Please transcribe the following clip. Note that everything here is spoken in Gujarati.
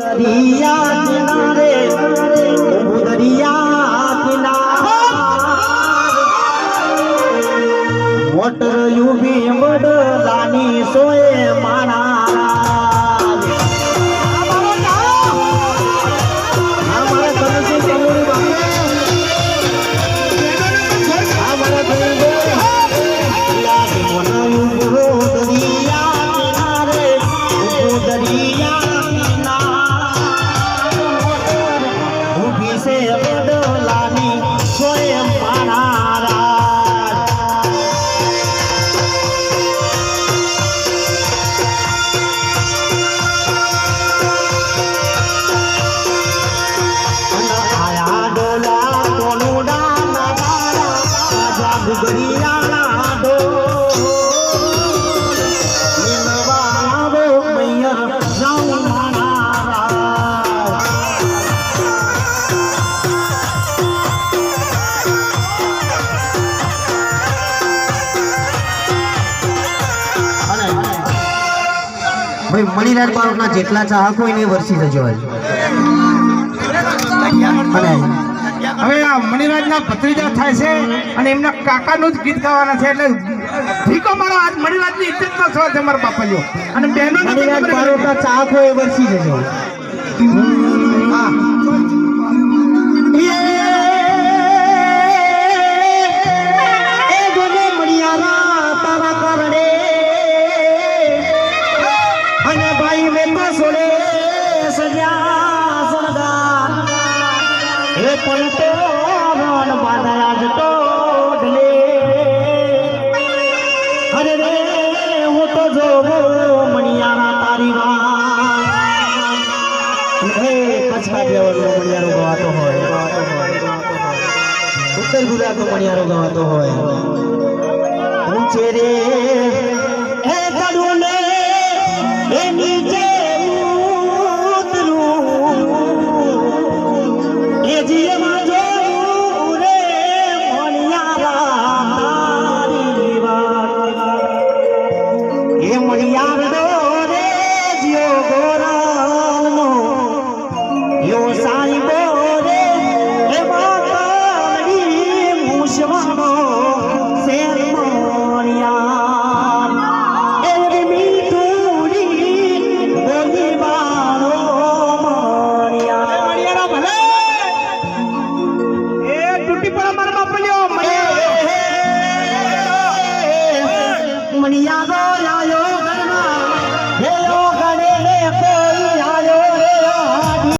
दरिया किनारे दरिया किनारे मोटर युबी वडलानी सोये माना મણિલાલ બારોટના જેટલા ચાહકો એને વર્ષી જજો અને હવે આ મણિલાલના ભત્રીજા થાય છે અને એમના કાકાનું જ ગીત ગાવાના છે એટલે ઠીકો મારો આજ મણિલાલની ઇજ્જતનો સવાલ છે મારા બાપાજીઓ અને બહેનો મણિલાલ બારોટના ચાહકો એ વર્ષી જજો ઉત્તર ગુજરાતનો મણિયારો ગવાતો હોય ઊંચે રે એ તડુને એ નીચે